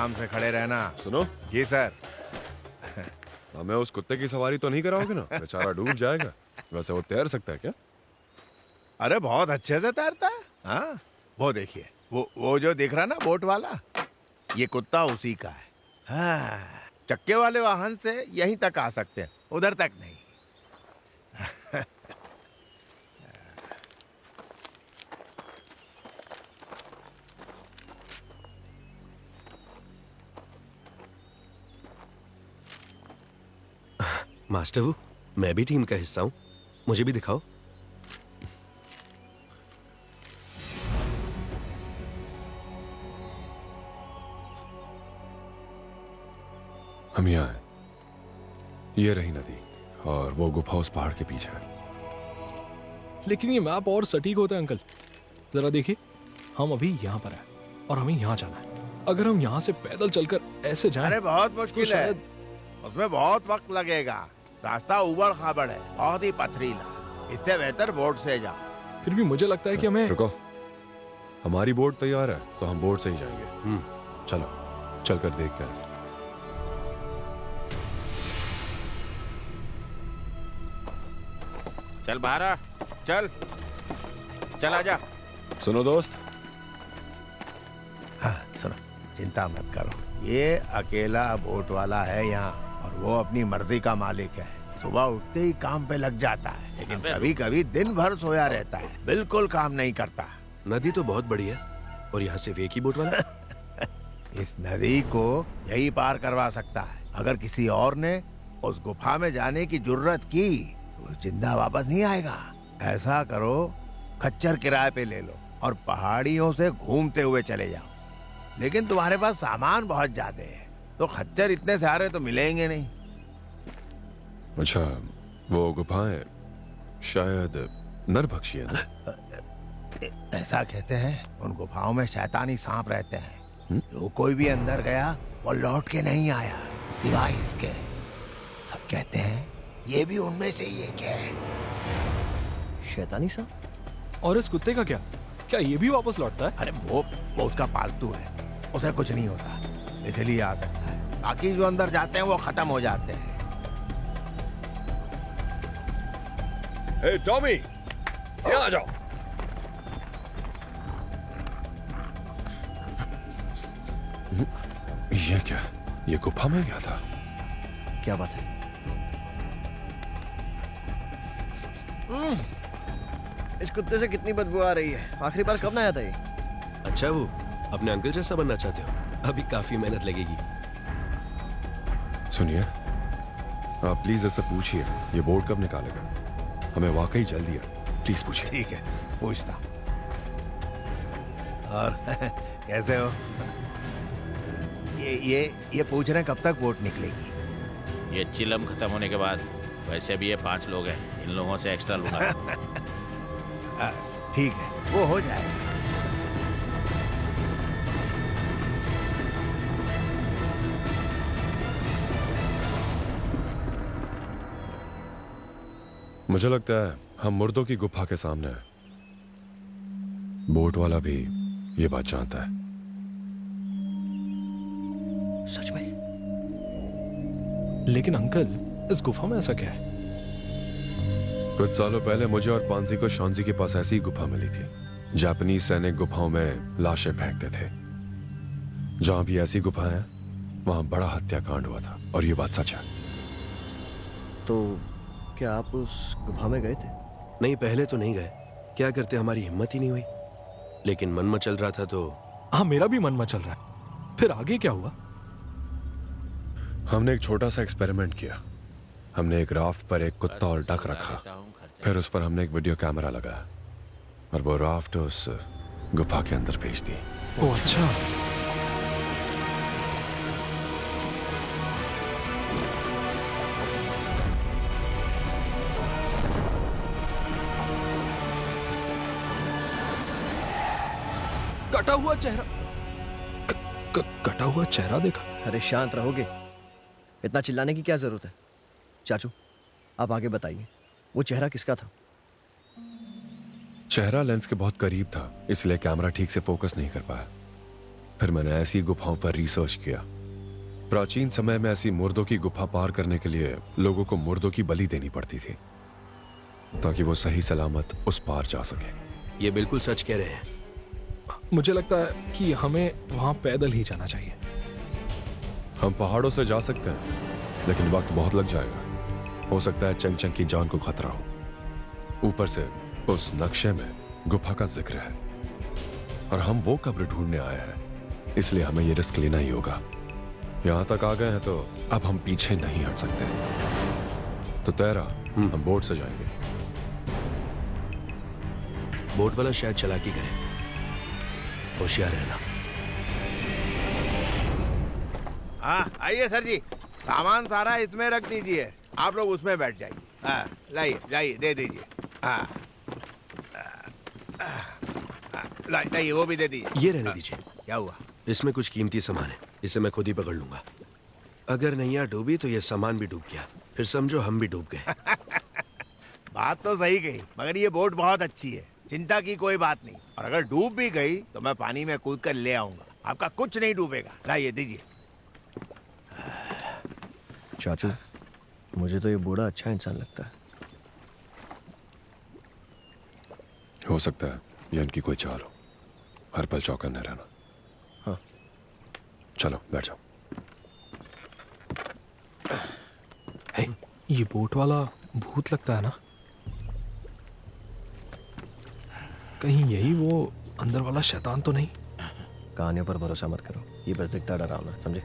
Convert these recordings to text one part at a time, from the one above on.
आराम से खड़े रहना। सुनो, जी सर। हमें उस कुत्ते की सवारी तो नहीं कराओगे ना? बेचारा डूब जाएगा। वैसे वो तैर सकता है क्या? अरे बहुत अच्छे से तैरता है। हाँ, वो देखिए, वो जो दिख रहा ना बोट वाला, ये कुत्ता उसी का है। हाँ, चक्के वाले वाहन से यहीं तक आ सकते हैं, उधर तक नहीं। मास्टर वो, मैं भी टीम का हिस्सा हूँ, मुझे भी दिखाओ। हम यहाँ हैं। ये रही नदी और वो गुफा उस पहाड़ के पीछे है। लेकिन ये मैप और सटीक होता है अंकल। जरा देखिए, हम अभी यहाँ पर हैं और हमें यहाँ जाना है। अगर हम यहाँ से पैदल चलकर ऐसे जाएं, अरे बहुत तो मुश्किल है, शायद उसमें बहुत वक्त लगेगा। रास्ता उबड़ खाबड़ है, बहुत ही पथरीला। इससे बेहतर बोट से जाओ। फिर भी मुझे लगता है कि हमें रुको, हमारी बोट तैयार है तो हम बोट से ही जाएंगे। चलो, चलकर देखते हैं। चल बाहर आ, चल चल आजा। सुनो दोस्त, हाँ सुनो, चिंता मत करो। ये अकेला बोट वाला है यहाँ और वो अपनी मर्जी का मालिक है। सुबह उठते ही काम पे लग जाता है, लेकिन कभी कभी दिन भर सोया रहता है, बिल्कुल काम नहीं करता। नदी तो बहुत बड़ी है और यहाँ सिर्फ एक ही बोट वाला। इस नदी को यही पार करवा सकता है। अगर किसी और ने उस गुफा में जाने की जुर्रत की तो जिंदा वापस नहीं आएगा। ऐसा करो, खच्चर किराए पे ले लो और पहाड़ियों से घूमते हुए चले जाओ। लेकिन तुम्हारे पास सामान बहुत ज्यादा है, तो खच्चर इतने सारे तो मिलेंगे नहीं। अच्छा, वो गुफाएं शायद नरभक्षी है ना? ऐसा कहते हैं, उन गुफाओं में शैतानी सांप रहते हैं। जो कोई भी अंदर गया वो लौट के नहीं आया, सिवाय इसके। सब कहते हैं ये भी उनमें से ही एक है। शैतानी सा? और इस कुत्ते का क्या? क्या ये भी वापस लौटता है? अरे वो उसका पालतू है, उसे कुछ नहीं होता, इसलिए आ सकता है। बाकी जो अंदर जाते हैं वो खत्म हो जाते हैं। हे टॉमी, यहाँ आ जाओ। ये क्या? ये गुफा में क्या था? क्या बात है? इस कुत्ते से कितनी बदबू आ रही है। आखिरी बार कब नहाया था ये? अच्छा वो, अपने अंकल जैसा बनना चाहते हो? अभी काफी मेहनत लगेगी। सुनिए, आप प्लीज ऐसा पूछिए, ये बोर्ड कब निकालेगा? हमें वाकई जल्दी है, प्लीज पूछिए। ठीक है, पूछता। और कैसे हो? ये पूछ रहे हैं कब तक वोट निकलेगी। ये चिलम खत्म होने के बाद। वैसे भी ये 5 लोग हैं, इन लोगों से एक्स्ट्रा लूंगा। ठीक है, वो हो जाएगा। मुझे लगता है हम मुर्दों की गुफा के सामने हैं। बोट वाला भी ये बात जानता है। सच में? लेकिन अंकल, इस गुफा में ऐसा क्या है? कुछ सालों पहले मुझे और पांसी को शॉन्जी के पास ऐसी ही गुफा मिली थी। जापानीज सैनिक गुफाओं में लाशें फेंकते थे। जहां भी ऐसी गुफा है, वहां बड़ा हत्याकांड हुआ था, और ये बात सच है। तो क्या आप उस गुफा में गए थे? नहीं, पहले तो नहीं गए। क्या करते, हमारी हिम्मत ही नहीं हुई। लेकिन मन मचल रहा था तो। हाँ, मेरा भी मन मचल रहा है। फिर आगे क्या हुआ? हमने एक छोटा सा एक्सपेरिमेंट किया। हमने एक राफ्ट पर एक कुत्ता और डक रखा, फिर उस पर हमने एक वीडियो कैमरा लगाया और वो राफ्ट उस गुफा के अंदर भेज दी। ओह अच्छा। कटा हुआ चेहरा। कटा हुआ चेहरा देखा। अरे शांत रहोगे? इतना चिल्लाने की क्या जरूरत है? चाचू, आप आगे बताइए, वो चेहरा किसका था? चेहरा लेंस के बहुत करीब था, इसलिए कैमरा ठीक से फोकस नहीं कर पाया। फिर मैंने ऐसी गुफाओं पर रिसर्च किया। प्राचीन समय में ऐसी मुर्दों की गुफा पार करने के लिए लोगों को मुर्दों की बलि देनी पड़ती थी ताकि वो सही सलामत उस पार जा सके। ये बिल्कुल सच कह रहे हैं। मुझे लगता है कि हमें वहां पैदल ही जाना चाहिए। हम पहाड़ों से जा सकते हैं लेकिन वक्त बहुत लग जाएगा। हो सकता है चंग चंग की जान को खतरा हो। ऊपर से उस नक्शे में गुफा का जिक्र है और हम वो कब्र ढूंढने आए हैं, इसलिए हमें ये रिस्क लेना ही होगा। यहां तक आ गए हैं तो अब हम पीछे नहीं हट सकते। तो तेरा हम बोट से जाएंगे। बोट वाला शायद चालाकी करे, होशियार रहना। हाँ आइए सर जी, सामान सारा इसमें रख दीजिए। आप लोग उसमें बैठ जाइए। हाँ लाइए लाइए, दे दीजिए। हाँ लाइए, वो भी दे दीजिए। ये रहने दीजिए। क्या हुआ? इसमें कुछ कीमती सामान है, इसे मैं खुद ही पकड़ लूंगा। अगर नैया डूबी तो ये सामान भी डूब गया, फिर समझो हम भी डूब गए। बात तो सही कही, मगर ये बोट बहुत अच्छी है, चिंता की कोई बात नहीं। और अगर डूब भी गई तो मैं पानी में कूद कर ले आऊंगा, आपका कुछ नहीं डूबेगा। लाइए दीजिए। चाचू, मुझे तो ये बूढ़ा अच्छा इंसान लगता है। हो सकता है ये इनकी कोई चाल हो, हर पल चौकन्ने रहना। हाँ। चलो बैठ जाओ। हे, ये बोट वाला भूत लगता है ना? कहीं यही वो अंदर वाला शैतान तो नहीं? कहानियों पर भरोसा मत करो, ये बस दिखता डरावना, समझे?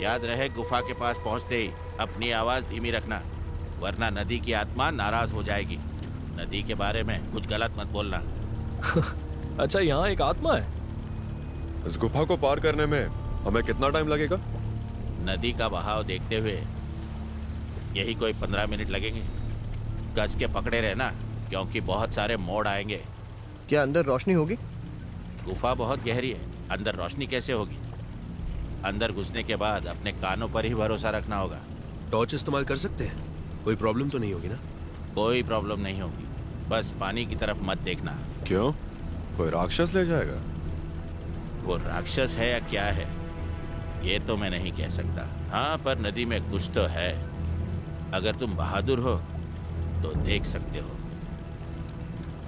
याद रहे, गुफा के पास पहुंचते ही अपनी आवाज धीमी रखना, वरना नदी की आत्मा नाराज हो जाएगी। नदी के बारे में कुछ गलत मत बोलना। अच्छा, यहाँ एक आत्मा है? इस गुफा को पार करने में हमें कितना टाइम लगेगा? नदी का बहाव देखते हुए यही कोई 15 मिनट लगेंगे। कस के पकड़े रहना, क्योंकि बहुत सारे मोड़ आएंगे। क्या अंदर रोशनी होगी? गुफा बहुत गहरी है, अंदर रोशनी कैसे होगी? अंदर घुसने के बाद अपने कानों पर ही भरोसा रखना होगा। टॉर्च इस्तेमाल कर सकते हैं, कोई प्रॉब्लम तो नहीं होगी ना? कोई प्रॉब्लम नहीं होगी, बस पानी की तरफ मत देखना। क्यों, कोई राक्षस ले जाएगा? वो राक्षस है या क्या है ये तो मैं नहीं कह सकता। हाँ, पर नदी में कुछ तो है। अगर तुम बहादुर हो तो देख सकते हो।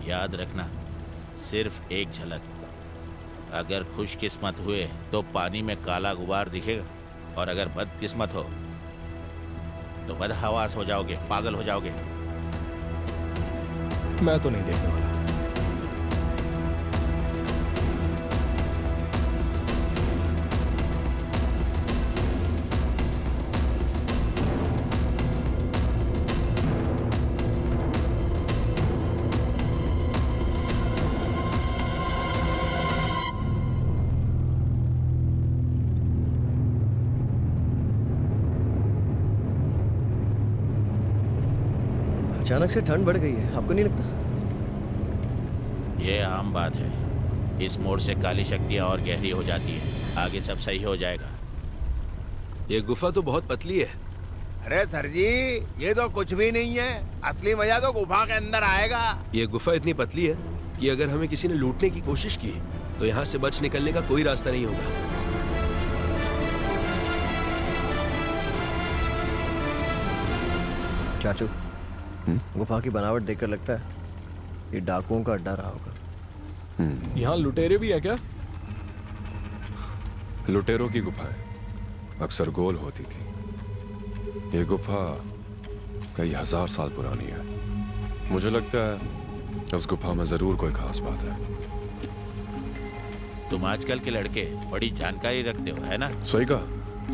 याद रखना, सिर्फ एक झलक। अगर खुशकिस्मत हुए तो पानी में काला गुबार दिखेगा, और अगर बदकिस्मत हो तो बदहवास हो जाओगे, पागल हो जाओगे। मैं तो नहीं देखने वाला। अचानक से ठंड बढ़ गई है, आपको नहीं लगता? ये आम बात है। इस मोड़ से काली शक्तियाँ और गहरी हो जाती है। आगे सब सही हो जाएगा। ये गुफा तो बहुत पतली है। अरे सर जी, ये तो कुछ भी नहीं है। असली मजा तो गुफा के अंदर आएगा। ये गुफा इतनी पतली है कि अगर हमें किसी ने लूटने की कोशिश की तो यहाँ से बच निकलने का कोई रास्ता नहीं होगा। चाचू, गुफा की बनावट देखकर लगता है ये डाकुओं का अड्डा रहा होगा। यहाँ लुटेरे भी है क्या? लुटेरों की गुफाएं अक्सर गोल होती थी। ये गुफा कई हजार साल पुरानी है। मुझे लगता है इस गुफा में जरूर कोई खास बात है। तुम आजकल के लड़के बड़ी जानकारी रखते हो, है ना? सही कहा।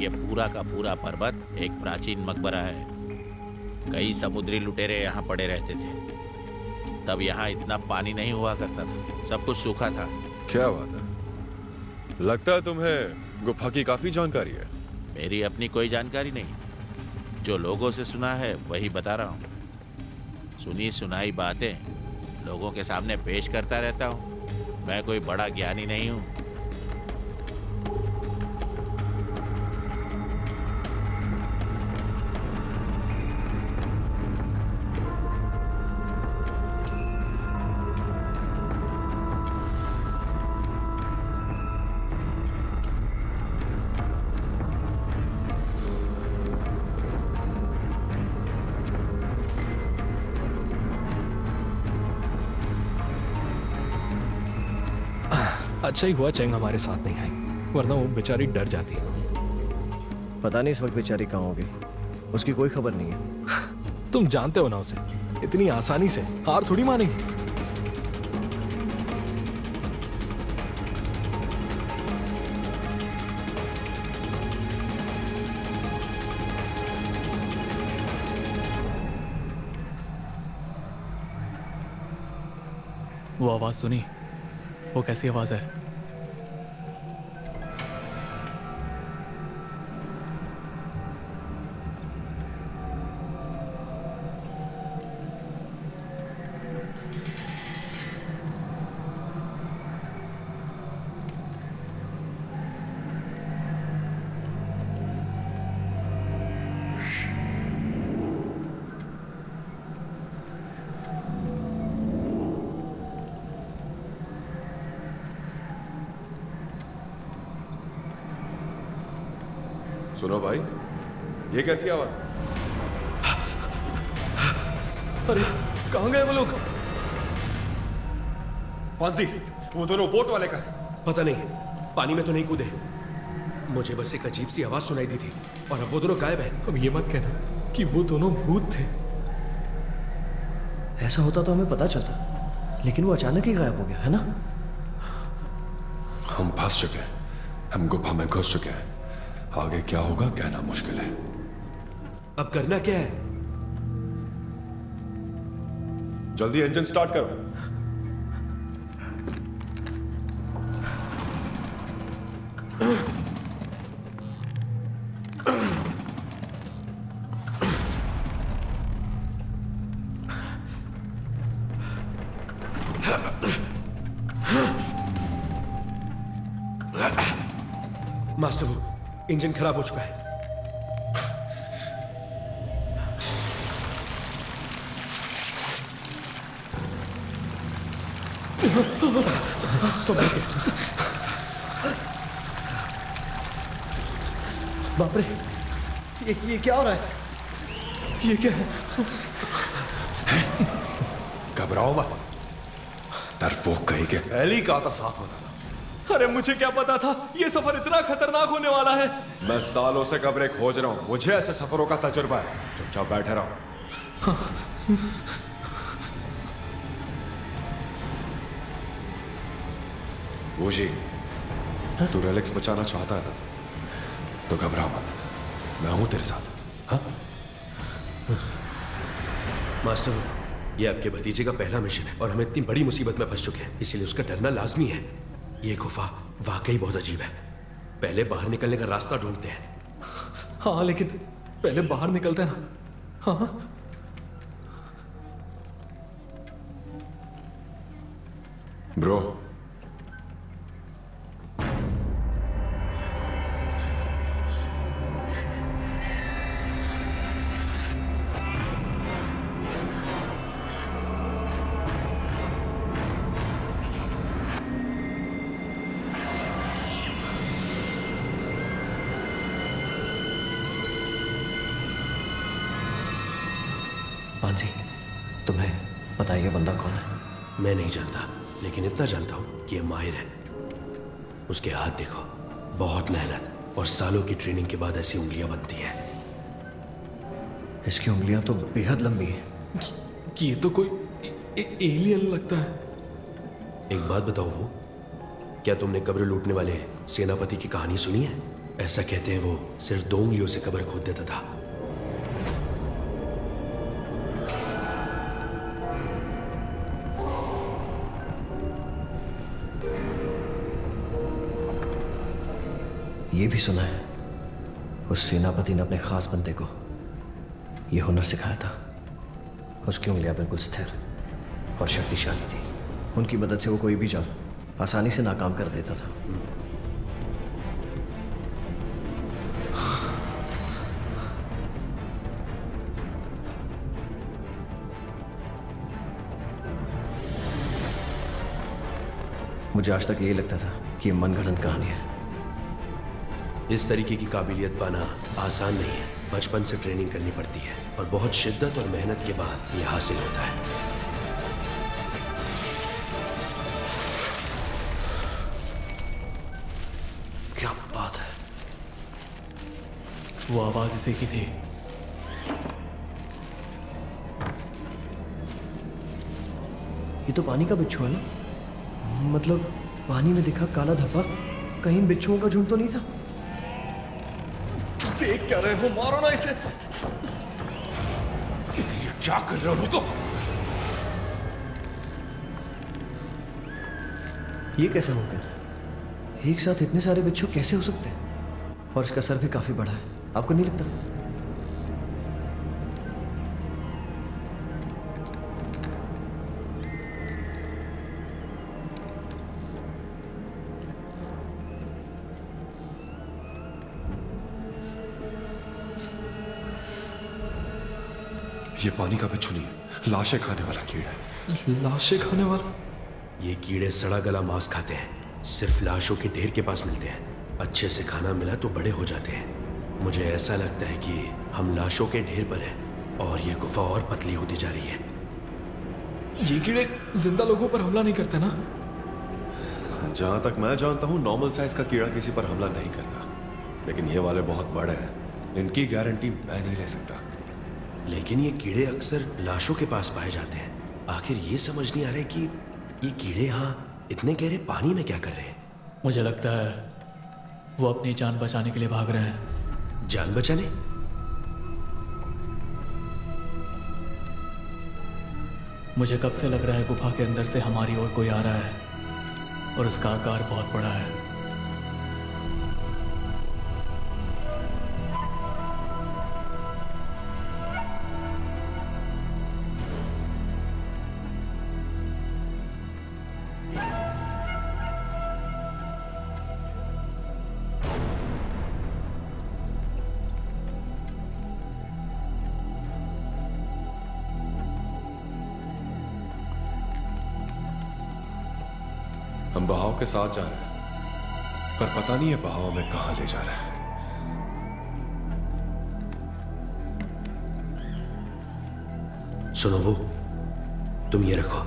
ये पूरा का पूरा पर्वत एक प्राचीन मकबरा है। कई समुद्री लुटेरे यहाँ पड़े रहते थे। तब यहाँ इतना पानी नहीं हुआ करता था, सब कुछ सूखा था। क्या बात है, लगता है तुम्हें गुफा की काफी जानकारी है। मेरी अपनी कोई जानकारी नहीं, जो लोगों से सुना है वही बता रहा हूँ। सुनी सुनाई बातें लोगों के सामने पेश करता रहता हूँ। मैं कोई बड़ा ज्ञानी नहीं हूँ। अच्छा ही हुआ चेंग हमारे साथ नहीं आई, वरना वो बेचारी डर जाती। पता नहीं इस वक्त बेचारी कहाँ होगी, उसकी कोई खबर नहीं है। तुम जानते हो ना उसे, इतनी आसानी से हार थोड़ी मानेगी। वो आवाज सुनी? वो कैसी आवाज है? सुनो भाई, ये कैसी आवाज है? अरे कहाँ गए वो लोग? पांसी, वो दोनों बोट वाले का है। पता नहीं, पानी में तो नहीं कूदे। मुझे बस एक अजीब सी आवाज सुनाई दी थी और अब वो दोनों गायब हैं। अब ये मत कहना कि वो दोनों भूत थे। ऐसा होता तो हमें पता चलता, लेकिन वो अचानक ही गायब हो गया, है ना? हम फंस चुके हैं, हम गुफा में घुस चुके हैं। आगे क्या होगा कहना मुश्किल है। अब करना क्या है? जल्दी इंजन स्टार्ट करो। मास्टर, वो इंजन खराब हो चुका है। संभल के। बाप रे, ये क्या हो रहा है? ये क्या है? घबराओ मत, डरपोक कहीं के पहले ही कहा था साथ में था। अरे मुझे क्या पता था ये सफर इतना खतरनाक होने वाला है। मैं सालों से कब्रें खोज रहा हूं, मुझे ऐसे सफरों का तजुर्बा है। चुपचाप बैठे रहो। ओजी, तू रेलिक्स बचाना चाहता है ना, तो घबरा मत, मैं हूं तेरे साथ। हाँ? मास्टर, ये आपके भतीजे का पहला मिशन है और हम इतनी बड़ी मुसीबत में फंस चुके हैं, इसीलिए उसका डरना लाजमी है। ये गुफा वाकई बहुत अजीब है। पहले बाहर निकलने का रास्ता ढूंढते हैं। हाँ लेकिन पहले बाहर निकलते हैं ना। हाँ ब्रो, पांसी, तुम्हें पता है ये बंदा कौन है? मैं नहीं जानता, लेकिन इतना जानता हूं कि ये माहिर है। उसके हाथ देखो, बहुत मेहनत और सालों की ट्रेनिंग के बाद ऐसी उंगलियां बनती हैं। इसकी उंगलियां तो बेहद लंबी हैं। कि ये तो कोई एलियन लगता है। एक बात बताओ, वो क्या तुमने कब्र लूटने वाले सेनापति की कहानी सुनी है? ऐसा कहते हैं वो सिर्फ 2 उंगलियों से कब्र खोद देता था। ये भी सुना है उस सेनापति ने अपने खास बंदे को ये हुनर सिखाया था। उसकी उंगलियां बिल्कुल स्थिर और शक्तिशाली थी। उनकी मदद से वो कोई भी जाल आसानी से नाकाम कर देता था। मुझे आज तक यही लगता था कि ये मनगढ़ंत कहानी है। इस तरीके की काबिलियत पाना आसान नहीं है। बचपन से ट्रेनिंग करनी पड़ती है और बहुत शिद्दत और मेहनत के बाद यह हासिल होता है। क्या बात है। वो आवाज इसी की थी। ये तो पानी का बिच्छू है ना? मतलब पानी में दिखा काला धब्बा कहीं बिच्छुओं का झुंड तो नहीं था? देख क्या रहे हो, मारो ना इसे। क्या कर रहे हो? तो ये कैसे मुमकिन है? एक साथ इतने सारे बिच्छू कैसे हो सकते हैं? और इसका सर भी काफी बड़ा है, आपको नहीं लगता? ये पानी का बिच्छू नहीं, लाशें खाने वाला कीड़ा है। लाशें खाने वाला? ये कीड़े सड़ा गला मांस खाते हैं। सिर्फ लाशों के ढेर के पास मिलते हैं। अच्छे से खाना मिला तो बड़े हो जाते हैं। मुझे ऐसा लगता है कि हम लाशों के ढेर पर हैं और ये गुफा और पतली होती जा रही है। ये कीड़े जिंदा लोगों पर हमला नहीं करते ना? जहां तक मैं जानता हूं नॉर्मल साइज का कीड़ा किसी पर हमला नहीं करता, लेकिन ये वाले बहुत बड़े हैं। इनकी गारंटी मैं नहीं ले सकता। लेकिन ये कीड़े अक्सर लाशों के पास पाए जाते हैं। आखिर ये समझ नहीं आ रहा कि ये कीड़े यहाँ इतने गहरे पानी में क्या कर रहे हैं। मुझे लगता है वो अपनी जान बचाने के लिए भाग रहे हैं। जान बचाने? मुझे कब से लग रहा है गुफा के अंदर से हमारी ओर कोई आ रहा है और उसका आकार बहुत बड़ा है। हम बहाव के साथ जा रहे हैं, पर पता नहीं है बहाव में कहां ले जा रहा है। सुनो, वो तुम ये रखो।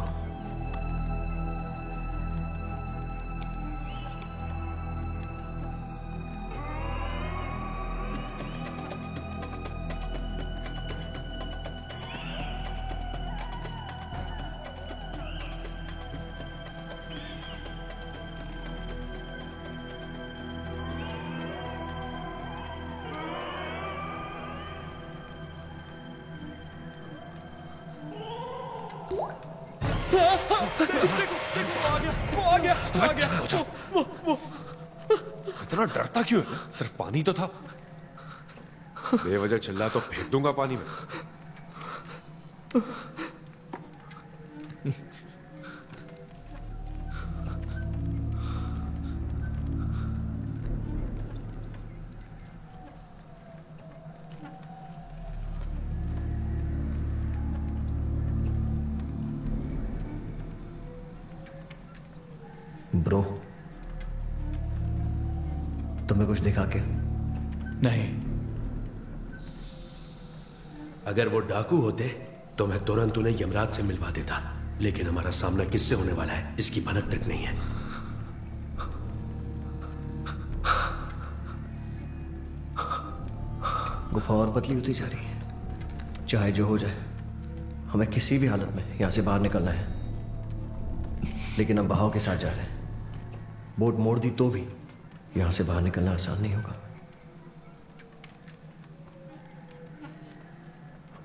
इतना डरता क्यों है? सिर्फ पानी तो था। बेवजह चिल्ला तो फेंक दूंगा पानी में। ब्रो, तुम्हें कुछ दिखा क्या? नहीं। अगर वो डाकू होते तो मैं तुरंत उन्हें यमराज से मिलवा देता, लेकिन हमारा सामना किससे होने वाला है इसकी भनक तक नहीं है। गुफा और पतली होती जा रही है। चाहे जो हो जाए, हमें किसी भी हालत में यहां से बाहर निकलना है। लेकिन हम बहाव के साथ जा रहे हैं। बोट मोड़ दी तो भी यहां से बाहर निकलना आसान नहीं होगा।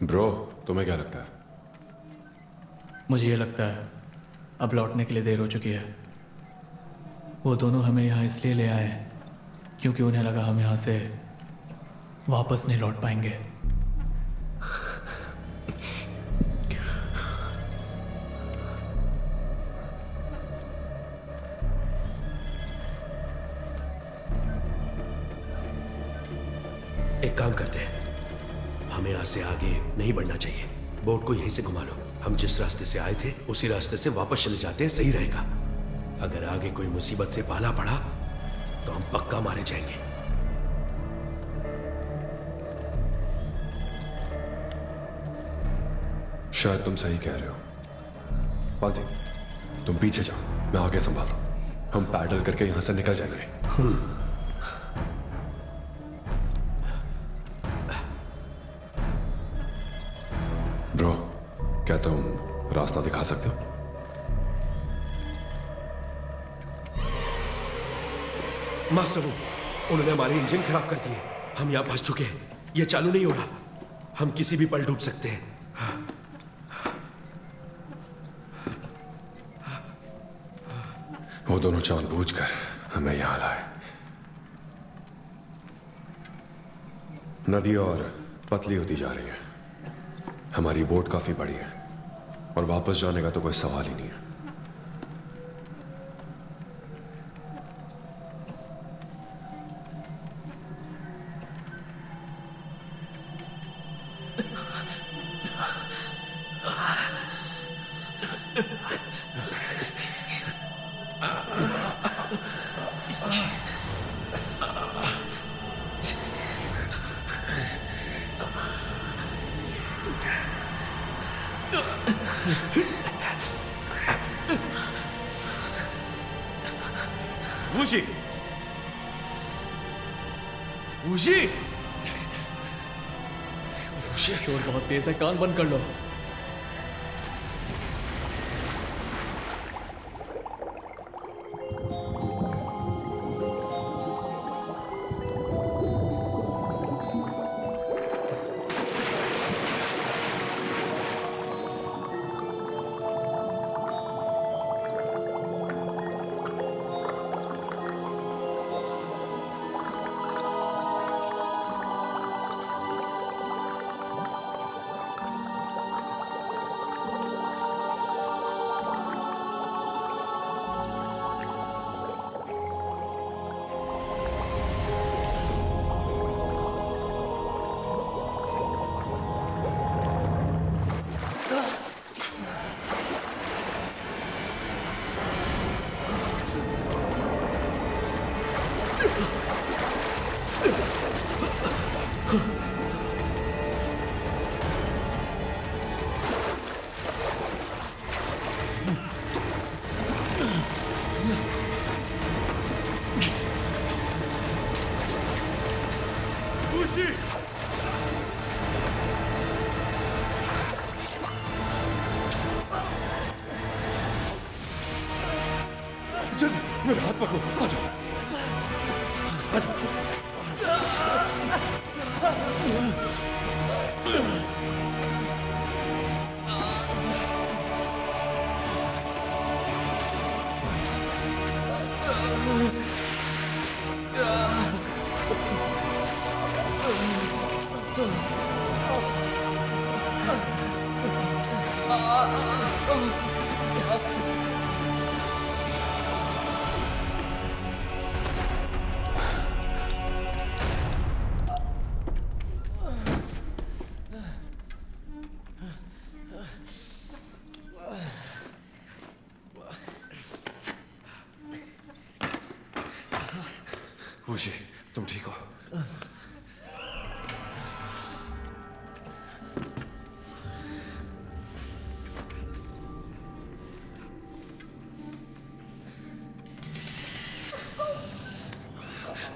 ब्रो, तुम्हें क्या लगता है? मुझे ये लगता है अब लौटने के लिए देर हो चुकी है। वो दोनों हमें यहाँ इसलिए ले आए हैं क्योंकि उन्हें लगा हम यहाँ से वापस नहीं लौट पाएंगे। एक काम करते हैं, हमें यहाँ से आगे नहीं बढ़ना चाहिए। बोट को यहीं से घुमा लो। हम जिस रास्ते से आए थे उसी रास्ते से वापस चले जाते हैं, सही रहेगा। अगर आगे कोई मुसीबत से पाला पड़ा तो हम पक्का मारे जाएंगे। शायद तुम सही कह रहे हो। पाजी, तुम पीछे जाओ, मैं आगे संभालू। हम पैडल करके यहां से निकल जाएंगे। ब्रो, क्या तुम रास्ता दिखा सकते हो? मास्टर, उन्होंने हमारे इंजन खराब कर दिए। हम यहां फंस चुके हैं, ये चालू नहीं हो रहा। हम किसी भी पल डूब सकते हैं। वो दोनों जानबूझकर हमें यहां लाए। नदी और पतली होती जा रही है। हमारी बोट काफी बड़ी है और वापस जाने का तो कोई सवाल ही नहीं है। वुशी! वुशी! शोर बहुत तेज है, कान बंद कर लो। मेरा हाथ पकड़ो, आ जाओ। वुशी, तुम ठीक हो?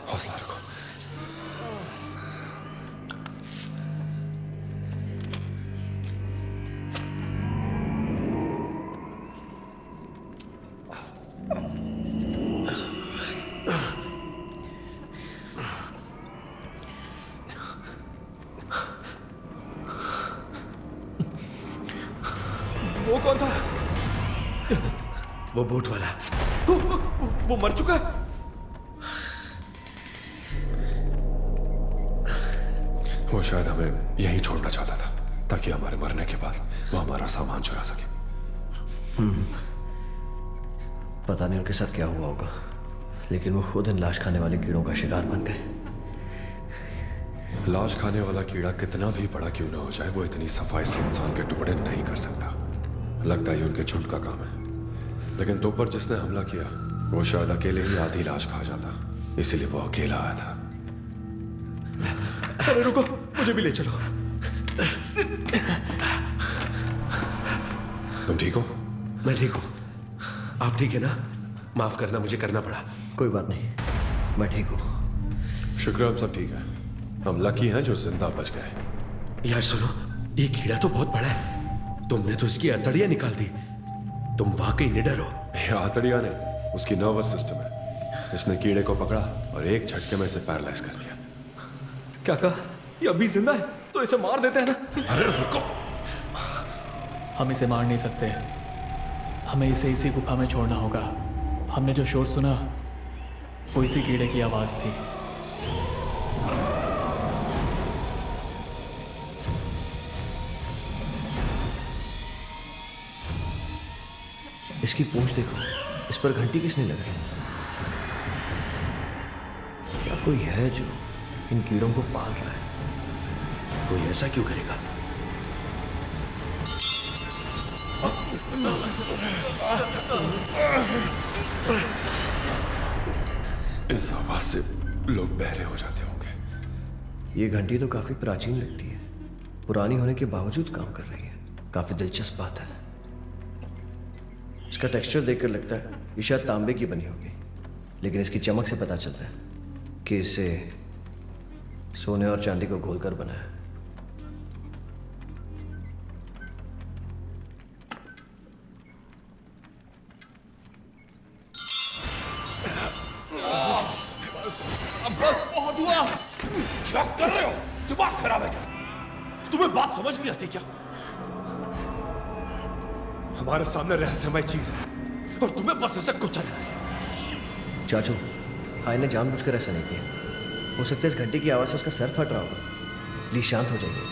हौसला रखो। वो कौन था? वो बोट वाला। वो मर चुका है। वो शायद हमें यहीं छोड़ना चाहता था ताकि हमारे मरने के बाद वो हमारा सामान चुरा सके। पता नहीं उनके साथ क्या हुआ होगा, लेकिन वो खुद इन लाश खाने वाले कीड़ों का शिकार बन गए। लाश खाने वाला कीड़ा कितना भी बड़ा क्यों ना हो जाए, वो इतनी सफाई से इंसान के टुकड़े नहीं कर सकता। लगता है ये उनके झुंड का काम है। लेकिन तोपर जिसने हमला किया वो शायद अकेले ही आधी लाश खा जाता, इसीलिए वो अकेला आया था। अरे रुको, मुझे भी ले चलो। तुम ठीक हो? मैं ठीक हूं। आप ठीक है ना? माफ करना, मुझे करना पड़ा। कोई बात नहीं, मैं ठीक हूँ। शुक्र है हम सब ठीक है। हम लकी हैं जो जिंदा बच गए। यार सुनो, ये कीड़ा तो बहुत बड़ा है। तुमने तो इसकी अतड़ियां निकाल दी। तुम वाकई निडर हो। ये आतड़िया ने उसकी नर्वस सिस्टम है। इसने कीड़े को पकड़ा और एक झटके में इसे पैरालाइज कर दिया। क्या कहा? ये अभी जिंदा है तो इसे मार देते हैं ना। अरे रुको, हम इसे मार नहीं सकते। हमें इसे इसी गुफा में छोड़ना होगा। हमने जो शोर सुना वो इसी कीड़े की आवाज थी। इसकी पूंछ देखो, इस पर घंटी किसने लगाई? क्या कोई है जो इन कीड़ों को पाल रहा है? कोई ऐसा क्यों करेगा? इस आवाज से लोग बहरे हो जाते होंगे। ये घंटी तो काफी प्राचीन लगती है। पुरानी होने के बावजूद काम कर रही है। काफी दिलचस्प बात है। इसका टेक्सचर देखकर लगता है ये शायद तांबे की बनी होगी, लेकिन इसकी चमक से पता चलता है कि इसे सोने और चांदी को घोलकर बनाया है। बहुत हुआ। क्या कर रहे हो? दिमाग खराब है क्या? तुम्हें बात समझ नहीं आती क्या? हमारे सामने रहस्यमय चीज है और तुम्हें बस इसे कुचलना है। चाचू, हाय ने जानबूझकर ऐसा नहीं किया। हो सकता है इस घंटी की आवाज से उसका सर फट रहा होगा। प्लीज शांत हो जाइए।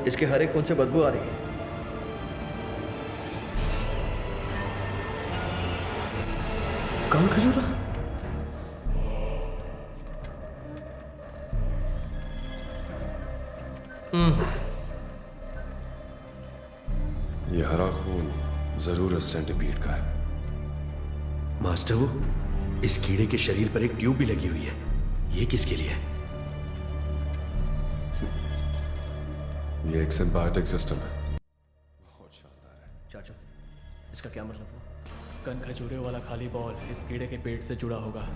इसके हर एक खून से बदबू आ रही है। कौन खजूरा? ये हरा खून जरूर इस सेंटीपीड का है। मास्टर, वो इस कीड़े के शरीर पर एक ट्यूब भी लगी हुई है। ये किसके लिए है? ये एक सिम्बायोटिक सिस्टम है। चाचू, इसका क्या मतलब हुआ? कन खजूरे वाला खाली बॉल इस कीड़े के पेट से जुड़ा होगा।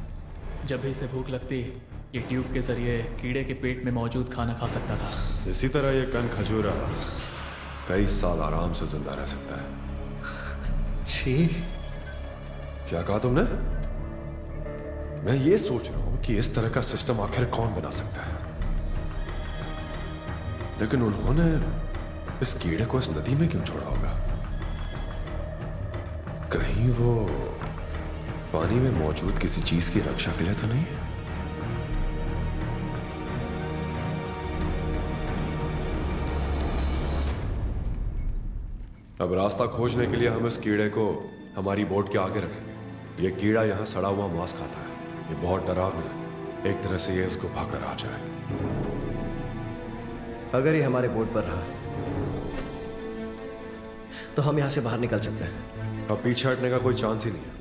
जब भी इसे भूख लगती ये ट्यूब के जरिए कीड़े के पेट में मौजूद खाना खा सकता था। इसी तरह ये कन खजूरा कई साल आराम से जिंदा रह सकता है। छी, क्या कहा तुमने? मैं ये सोच रहा हूं कि इस तरह का सिस्टम आखिर कौन बना सकता है, लेकिन उन्होंने इस कीड़े को इस नदी में क्यों छोड़ा होगा? कहीं वो पानी में मौजूद किसी चीज की रक्षा के लिए तो नहीं? अब रास्ता खोजने के लिए हम इस कीड़े को हमारी बोट के आगे रखेंगे। ये कीड़ा यहां सड़ा हुआ मांस खाता है। ये बहुत डरावना है। एक तरह से ये इस गुफा का राजा है। अगर ये हमारे बोट पर रहा तो हम यहां से बाहर निकल सकते हैं। अब पीछे हटने का कोई चांस ही नहीं है।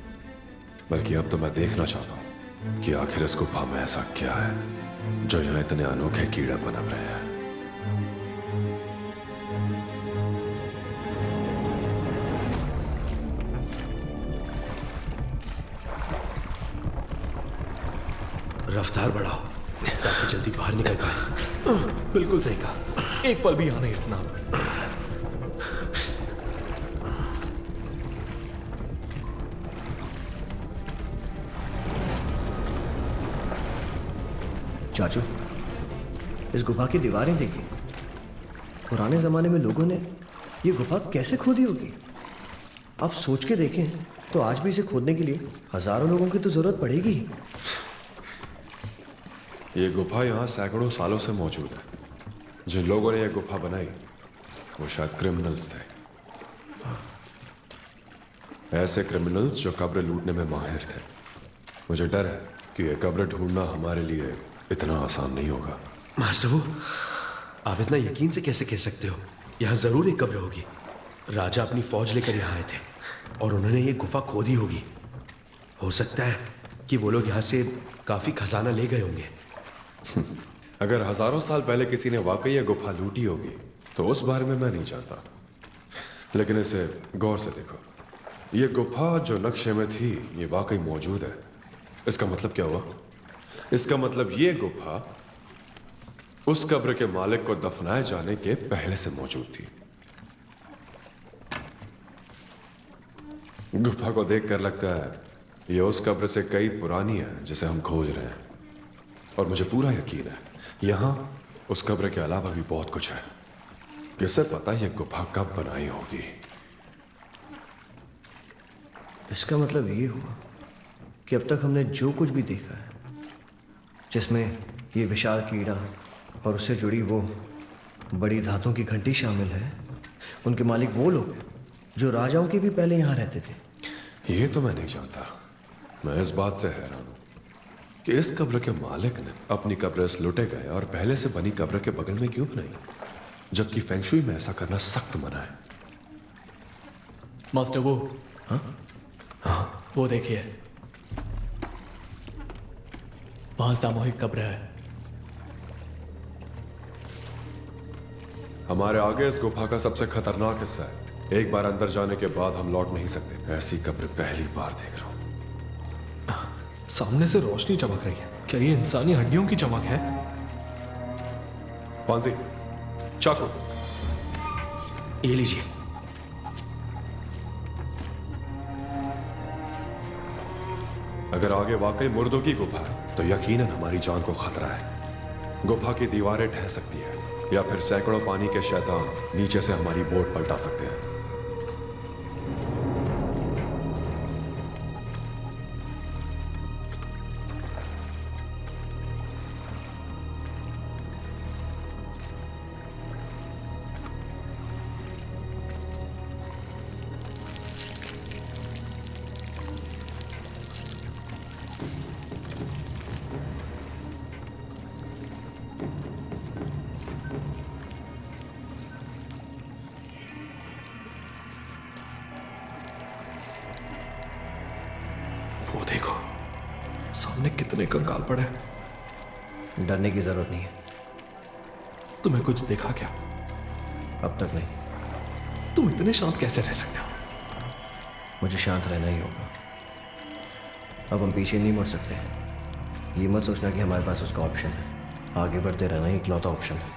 बल्कि अब तो मैं देखना चाहता हूं कि आखिर इस गुफा में ऐसा क्या है जो यहां इतने अनोखे कीड़े पनप रहे हैं। रफ्तार बढ़ाओ ताकि जल्दी बाहर निकल पाए। बिल्कुल सही कहा। एक पल भी यहाँ नहीं रुकना। चाचू, इस गुफा की दीवारें देखिए। पुराने जमाने में लोगों ने ये गुफा कैसे खोदी होगी? आप सोच के देखें तो आज भी इसे खोदने के लिए हजारों लोगों की तो जरूरत पड़ेगी। ये गुफा यहाँ सैकड़ों सालों से मौजूद है। जिन लोगों ने ये गुफा बनाई वो शायद क्रिमिनल्स थे। ऐसे क्रिमिनल्स जो कब्र लूटने में माहिर थे। मुझे डर है कि ये कब्र ढूंढना हमारे लिए इतना आसान नहीं होगा। मास्टर वो आप इतना यकीन से कैसे कह सकते हो? यहाँ जरूर एक कब्र होगी। राजा अपनी फौज लेकर यहाँ आए थे और उन्होंने ये गुफा खोदी होगी। हो सकता है कि वो लोग यहाँ से काफी खजाना ले गए होंगे। अगर हजारों साल पहले किसी ने वाकई ये गुफा लूटी होगी तो उस बारे में मैं नहीं जानता, लेकिन इसे गौर से देखो। ये गुफा जो नक्शे में थी ये वाकई मौजूद है। इसका मतलब क्या हुआ? इसका मतलब ये गुफा उस कब्र के मालिक को दफनाए जाने के पहले से मौजूद थी। गुफा को देखकर लगता है ये उस कब्र से कई पुरानी है जिसे हम खोज रहे हैं, और मुझे पूरा यकीन है यहां उस कब्र के अलावा भी बहुत कुछ है। किसे पता ये गुफा कब बनाई होगी। इसका मतलब ये हुआ कि अब तक हमने जो कुछ भी देखा है, जिसमें ये विशाल कीड़ा और उससे जुड़ी वो बड़ी धातुओं की घंटी शामिल है, उनके मालिक वो लोग हैं जो राजाओं के भी पहले यहाँ रहते थे। ये तो मैं नहीं जानता। मैं इस बात से हैरान हूं कि इस कब्र के मालिक ने अपनी कब्र इस लुटे गए और पहले से बनी कब्र के बगल में क्यों बनाई, जबकि फेंगशुई में ऐसा करना सख्त मना है। मास्टर वो वो देखिए, वहां सामूहिक कब्र है। हमारे आगे इस गुफा का सबसे खतरनाक हिस्सा है। एक बार अंदर जाने के बाद हम लौट नहीं सकते। ऐसी कब्र पहली बार देख रहा हूं। सामने से रोशनी चमक रही है। क्या ये इंसानी हड्डियों की चमक है? पांसी, चाकू। ये लीजिए। अगर आगे वाकई मुर्दों की गुफा है तो यकीनन हमारी जान को खतरा है। गुफा की दीवारें ढह सकती है या फिर सैकड़ों पानी के शैतान नीचे से हमारी बोट पलटा सकते हैं। वो देखो, सामने कितने कंकाल पड़े हैं। डरने की जरूरत नहीं है। तुम्हें कुछ देखा क्या? अब तक नहीं। तुम इतने शांत कैसे रह सकते हो? मुझे शांत रहना ही होगा। अब हम पीछे नहीं मुड़ सकते। ये मत सोचना कि हमारे पास उसका ऑप्शन है। आगे बढ़ते रहना ही इकलौता ऑप्शन है।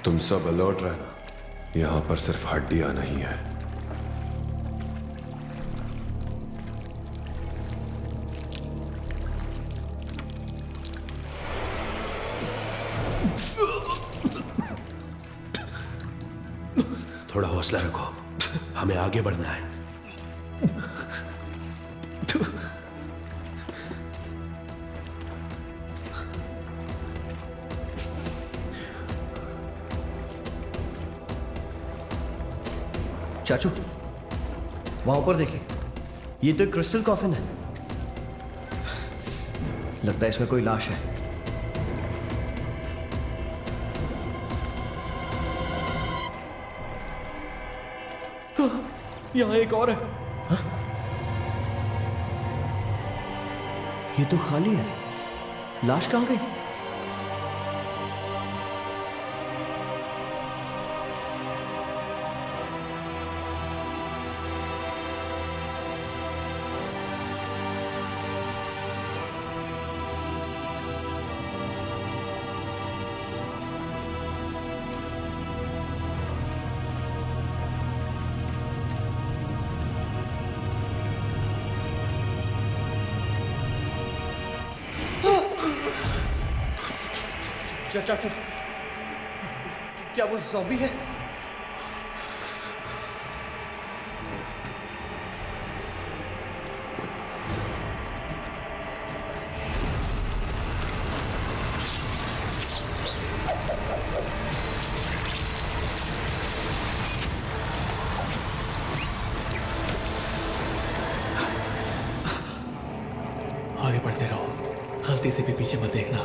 तुम सब अलर्ट रहना। यहां पर सिर्फ हड्डियां नहीं है। थोड़ा हौसला रखो, हमें आगे बढ़ना है। चाचू, वहां ऊपर देखिए, ये तो एक क्रिस्टल कॉफिन है। लगता है इसमें कोई लाश है। यहाँ एक और है। ये तो खाली है। लाश कहां गई? चाचू, क्या वो ज़ॉम्बी है? गलती से भी पीछे मत देखना।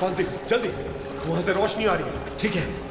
पांसी, जल्दी, वहां से रोशनी आ रही है। ठीक है।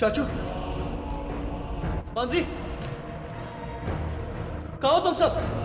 चाचू, पांजी, कहाँ हो तुम सब?